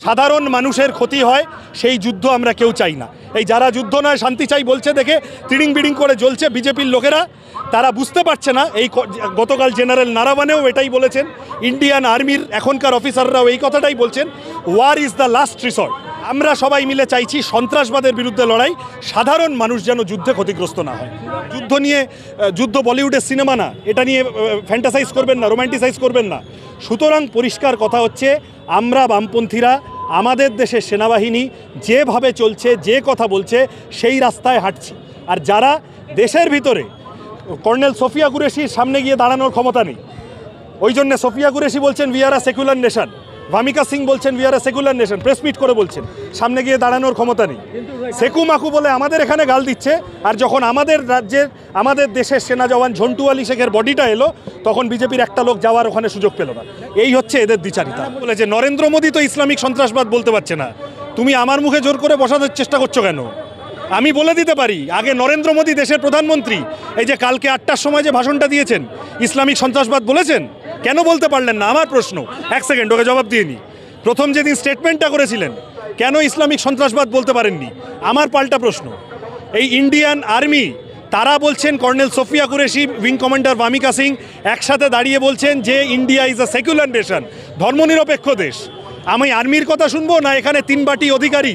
সাধারণ মানুষের ক্ষতি হয় সেই যুদ্ধ আমরা কেউ চাই না। এই যারা যুদ্ধ নয় শান্তি চাই বলছে দেখে তিড়িং বিড়িং করে জ্বলছে বিজেপির লোকেরা, তারা বুঝতে পারছে না। এই গতকাল জেনারেল নারাওয়ানেও এটাই বলেছেন, ইন্ডিয়ান আর্মির এখনকার অফিসাররাও এই কথাটাই বলছেন, war is the last resort. আমরা সবাই মিলে চাইছি সন্ত্রাসবাদের বিরুদ্ধে লড়াই, সাধারণ মানুষ যেন যুদ্ধে ক্ষতিগ্রস্ত না হয়। যুদ্ধ নিয়ে যুদ্ধ বলিউডের সিনেমা না, এটা নিয়ে ফ্যান্টাসাইজ করবেন না, রোম্যান্টিসাইজ করবেন না। সুতরাং পরিষ্কার কথা হচ্ছে, আমরা বামপন্থীরা আমাদের দেশের সেনাবাহিনী যেভাবে চলছে, যে কথা বলছে সেই রাস্তায় হাঁটছি। আর যারা দেশের ভিতরে কর্নেল সোফিয়া কুরেশির সামনে গিয়ে দাঁড়ানোর ক্ষমতা নেই, ওই জন্য সোফিয়া কুরেশি বলছেন we are a secular nation, Vyomika Singh বলছেন we are a secular nation, press meet করে বলছেন, সামনে গিয়ে দাঁড়ানোর ক্ষমতা নেই। সেকু মাকু বলে আমাদের এখানে গাল দিচ্ছে, আর যখন আমাদের রাজ্যের আমাদের দেশের সেনা জওয়ান ঝন্টু আলী শেখের বডিটা এলো, তখন বিজেপির একটা লোক যাওয়ার ওখানে সুযোগ পেল না। এই হচ্ছে এদের দ্বিচারিতা। বলে যে নরেন্দ্র মোদী তো ইসলামিক সন্ত্রাসবাদ বলতে পারছে না, তুমি আমার মুখে জোর করে বসানোর চেষ্টা করছো কেন? আমি বলে দিতে পারি, আগে নরেন্দ্র মোদী দেশের প্রধানমন্ত্রী, এই যে কালকে 8টার সময় যে ভাষণটা দিয়েছেন, ইসলামিক সন্ত্রাসবাদ বলেছেন? কেন বলতে পারলেন না? আমার প্রশ্ন, এক সেকেন্ড ওকে জবাব দিয়ে নি। প্রথম যেদিন স্টেটমেন্টটা করেছিলেন, কেন ইসলামিক সন্ত্রাসবাদ বলতে পারেননি? আমার পাল্টা প্রশ্ন। এই ইন্ডিয়ান আর্মি তারা বলছেন, colonel Sofiya Qureshi, wing commander Vyomika Singh একসাথে দাঁড়িয়ে বলছেন যে India is a secular nation, ধর্মনিরপেক্ষ দেশ। আমি আর্মির কথা শুনবো না? এখানে 3 বাটি অধিকারী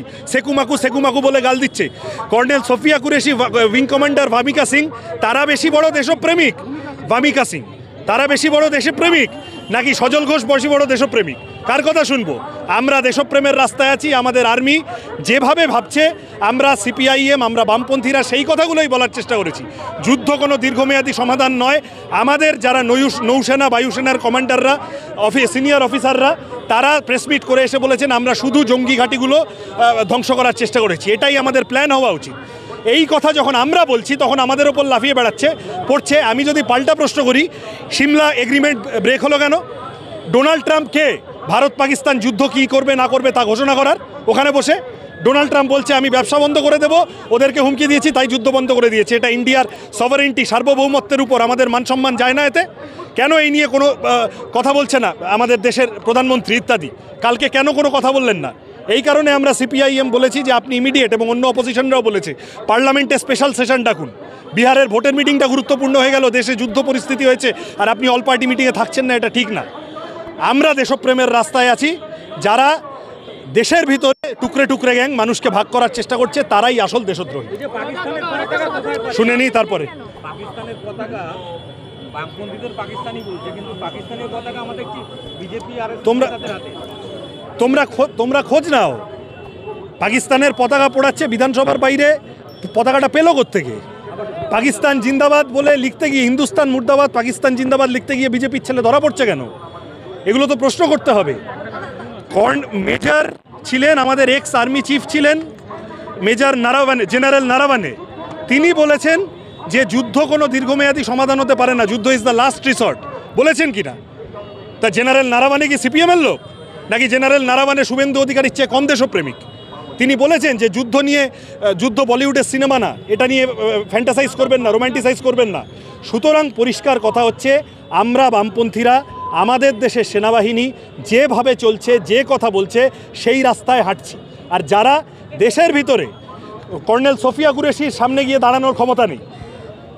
সেকুমাকু বলে গাল দিচ্ছে। Colonel Sofiya Qureshi, wing commander Vyomika Singh, তারা বেশি বড় দেশপ্রেমিক? ভামিকা সিং তারা বেশি বড় দেশপ্রেমিক নাকি সজল ঘোষ বেশি বড় দেশপ্রেমিক? কার কথা শুনবো? আমরা দেশপ্রেমের রাস্তায় আছি। আমাদের আর্মি যেভাবে ভাবছে, আমরা সিপিআইএম, আমরা বামপন্থীরা সেই কথাগুলোই বলার চেষ্টা করেছি। যুদ্ধ কোনো দীর্ঘমেয়াদী সমাধান নয়। আমাদের যারা নৌসেনা বায়ুসেনার কমান্ডাররা, সিনিয়র অফিসাররা, তারা প্রেসমিট করে এসে বলেছেন আমরা শুধু জঙ্গি ঘাঁটিগুলো ধ্বংস করার চেষ্টা করেছি, এটাই আমাদের প্ল্যান হওয়া উচিত। এই কথা যখন আমরা বলছি, তখন আমাদের ওপর লাফিয়ে পড়ছে। আমি যদি পাল্টা প্রশ্ন করি, সিমলা এগ্রিমেন্ট ব্রেক হলো কেন? ডোনাল্ড ট্রাম্প কে ভারত পাকিস্তান যুদ্ধ কী করবে না করবে তা ঘোষণা করার? ওখানে বসে ডোনাল্ড ট্রাম্প বলছে আমি ব্যবসা বন্ধ করে দেবো, ওদেরকে হুমকি দিয়েছি তাই যুদ্ধ বন্ধ করে দিয়েছে। এটা ইন্ডিয়ার সভারেন্টি, সার্বভৌমত্বের উপর আমাদের মানসম্মান যায় না এতে? কেন এই নিয়ে কোনো কথা বলছে না আমাদের দেশের প্রধানমন্ত্রী ইত্যাদি? কালকে কেন কোনো কথা বললেন না? এই কারণে আমরা সিপিআইএম বলেছি যে আপনি ইমিডিয়েট, এবং অন্য অপোজিশনরাও বলেছে, পার্লামেন্টে স্পেশাল সেশন ডাকুন। বিহারের ভোটের মিটিংটা গুরুত্বপূর্ণ হয়ে গেল, দেশে যুদ্ধ পরিস্থিতি হয়েছে, আর আপনি অল পার্টি মিটিংয়ে থাকছেন না, এটা ঠিক না। আমরা দেশপ্রেমের রাস্তায় আছি। যারা দেশের ভিতরে টুকরে টুকরে গ্যাং মানুষকে ভাগ করার চেষ্টা করছে, তারাই আসল দেশদ্রোহী। শুনে নিই তারপরে। পাকিস্তানের পতাকা বামপন্থীদের পাকিস্তানি বলছে, কিন্তু পাকিস্তানের পতাকা আমাদের কি বিজেপি আর তোমরা খোঁজ নাও। পাকিস্তানের পতাকা পোড়াচ্ছে বিধানসভার বাইরে, পতাকাটা পেলো কোত্থেকে? পাকিস্তান জিন্দাবাদ বলে লিখতে গিয়ে, হিন্দুস্তান মুর্দাবাদ পাকিস্তান জিন্দাবাদ লিখতে গিয়ে বিজেপির ছেলে ধরা পড়ছে কেন? এগুলো তো প্রশ্ন করতে হবে। মেজর ছিলেন, আমাদের এক্স আর্মি চিফ ছিলেন মেজর নারাওয়ানে, জেনারেল নারাওয়ানে, তিনি বলেছেন যে যুদ্ধ কোনো দীর্ঘমেয়াদী সমাধান হতে পারে না, যুদ্ধ ইজ দ্য লাস্ট রিসর্ট। বলেছেন কি না? তা জেনারেল নারাওয়ানে কি সিপিএমের লোক নাকি? জেনারেল নারাওয়ানে শুভেন্দু অধিকারীর চেয়ে কম দেশপ্রেমিক? তিনি বলেছেন যে যুদ্ধ বলিউডের সিনেমা না, এটা নিয়ে ফ্যান্টাসাইজ করবেন না, রোম্যান্টিসাইজ করবেন না। সুতরাং পরিষ্কার কথা হচ্ছে, আমরা বামপন্থীরা আমাদের দেশের সেনাবাহিনী যেভাবে চলছে, যে কথা বলছে সেই রাস্তায় হাঁটছি। আর যারা দেশের ভিতরে কর্নেল সোফিয়া কুরেশির সামনে গিয়ে দাঁড়ানোর ক্ষমতা নেই,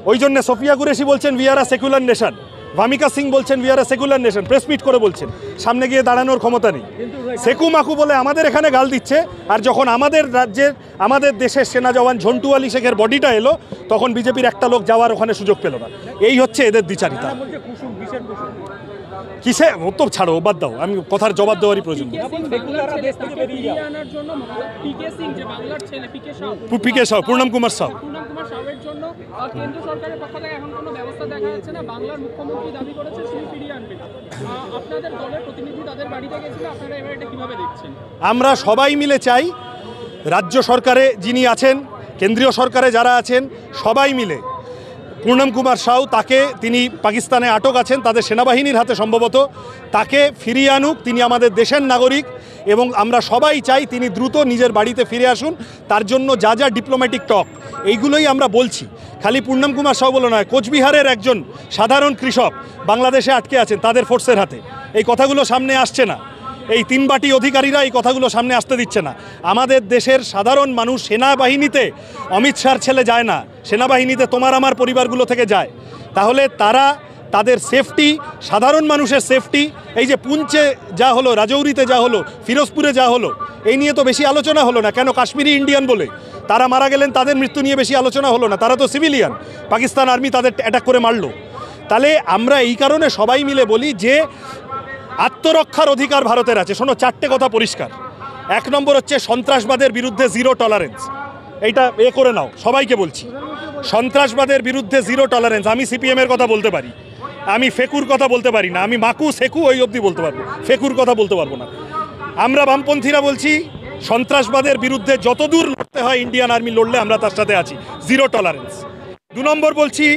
ওই জন্য সোফিয়া কুরেশি বলছেন we are a secular nation, Vyomika Singh বলছেন we are a secular nation, press meet করে বলছেন, সামনে গিয়ে দাঁড়ানোর ক্ষমতা নেই। সেকু মাকু বলে আমাদের এখানে গাল দিচ্ছে, আর যখন আমাদের রাজ্যের আমাদের দেশের সেনা জওয়ান ঝন্টু আলী শেখের বডিটা এলো, তখন বিজেপির একটা লোক যাওয়ার ওখানে সুযোগ পেল না। এই হচ্ছে এদের দ্বিচারিতা। কিসে ও তো ছাড়ো, বাদ দাও, আমি কথার জবাব দেওয়ারই প্রয়োজন। পিকে সাউ, পূর্ণম কুমার সাউ। আমরা সবাই মিলে চাই, রাজ্য সরকারে যিনি আছেন, কেন্দ্রীয় সরকারে যারা আছেন, সবাই মিলে পূর্ণম কুমার সাউ, তিনি পাকিস্তানে আটক আছেন, তাদের সেনাবাহিনীর হাতে সম্ভবত, তাকে ফিরিয়ে আনুক। তিনি আমাদের দেশের নাগরিক এবং আমরা সবাই চাই তিনি দ্রুত নিজের বাড়িতে ফিরে আসুন। তার জন্য যা যা ডিপ্লোম্যাটিক টক, এইগুলোই আমরা বলছি। খালি পূর্ণম কুমার সাউ বলে নয়, কোচবিহারের একজন সাধারণ কৃষক বাংলাদেশে আটকে আছেন তাদের ফোর্সের হাতে, এই কথাগুলো সামনে আসছে না। এই তিনবাটি অধিকারীরা এই কথাগুলো সামনে আসতে দিচ্ছে না। আমাদের দেশের সাধারণ মানুষ সেনাবাহিনীতে অমিত শাহর ছেলে যায় না, সেনাবাহিনীতে তোমার আমার পরিবারগুলো থেকে যায়। তাহলে তারা তাদের সেফটি, সাধারণ মানুষের সেফটি, এই যে পুঞ্চে যা হলো, রাজৌরিতে যা হলো, ফিরোজপুরে যা হলো, এই নিয়ে তো বেশি আলোচনা হলো না। কেন? কাশ্মীরি ইন্ডিয়ান বলে তারা মারা গেলেন, তাদের মৃত্যু নিয়ে বেশি আলোচনা হলো না। তারা তো সিভিলিয়ান, পাকিস্তান আর্মি তাদের অ্যাটাক করে মারলো। তাহলে আমরা এই কারণে সবাই মিলে বলি যে আত্মরক্ষার অধিকার ভারতের আছে। শোনো, 4টে কথা পরিষ্কার। 1 নম্বর হচ্ছে সন্ত্রাসবাদের বিরুদ্ধে জিরো টলারেন্স। এইটা করে নাও, সবাইকে বলছি, সন্ত্রাসবাদের বিরুদ্ধে জিরো টলারেন্স। আমি সিপিএমের কথা বলতে পারি, আমি ফেকুর কথা বলতে পারি না, আমি মাকু সেকু ওই অবধি বলতে পারবো, ফেকুর কথা বলতে পারবো না। আমরা বামপন্থীরা বলছি সন্ত্রাসবাদের বিরুদ্ধে যতদূর লড়তে হয় ইন্ডিয়ান আর্মি লড়লে আমরা তার সাথে আছি, জিরো টলারেন্স। 2 নম্বর বলছি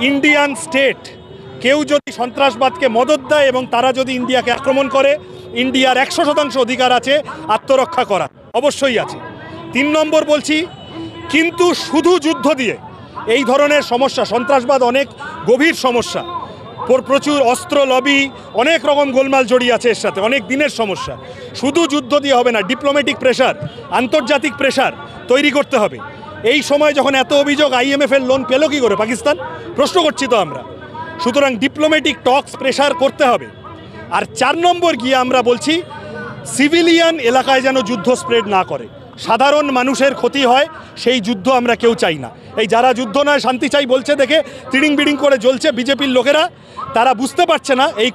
ইন্ডিয়ান স্টেট কেউ যদি সন্ত্রাসবাদকে মদত দেয় এবং তারা যদি ইন্ডিয়াকে আক্রমণ করে, ইন্ডিয়ার 100% অধিকার আছে আত্মরক্ষা করা, অবশ্যই আছে। 3 নম্বর বলছি কিন্তু শুধু যুদ্ধ দিয়ে এই ধরনের সমস্যা, সন্ত্রাসবাদ অনেক গভীর সমস্যা, প্রচুর অস্ত্র লবি, অনেক রকম গোলমাল জড়িয়ে আছে এর সাথে, অনেক দিনের সমস্যা। শুধু যুদ্ধ দিয়ে হবে না, ডিপ্লোম্যাটিক প্রেশার, আন্তর্জাতিক প্রেশার তৈরি করতে হবে। এই সময় যখন এত অভিযোগ, IMF-এর লোন পেল কি করে পাকিস্তান? প্রশ্ন করছি তো আমরা। সুতরাং ডিপ্লোম্যাটিক টক্স, প্রেশার করতে হবে। আর 4 নম্বর গিয়ে আমরা বলছি সিভিলিয়ান এলাকায় যেন যুদ্ধ স্প্রেড না করে, সাধারণ মানুষের ক্ষতি হয়, সেই যুদ্ধ আমরা কেউ চাই না। এই যারা যুদ্ধ নয় শান্তি চাই বলছে দেখে তিড়িং বিড়িং করে জ্বলছে বিজেপির লোকেরা, তারা বুঝতে পারছে না। এই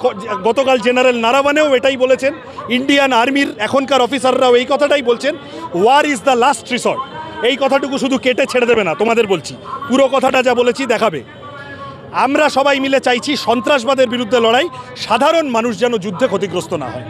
গতকাল জেনারেল নারাওয়ানেও এটাই বলেছেন, ইন্ডিয়ান আর্মির এখনকার অফিসাররাও এই কথাটাই বলছেন, war is the last resort. এই কথাটুকু শুধু কেটে ছেড়ে দেবে না, তোমাদের বলছি, পুরো কথাটা যা বলেছি দেখাবে। আমরা সবাই মিলে চাইছি সন্ত্রাসবাদের বিরুদ্ধে লড়াই, সাধারণ মানুষ যেন যুদ্ধে ক্ষতিগ্রস্ত না হয়।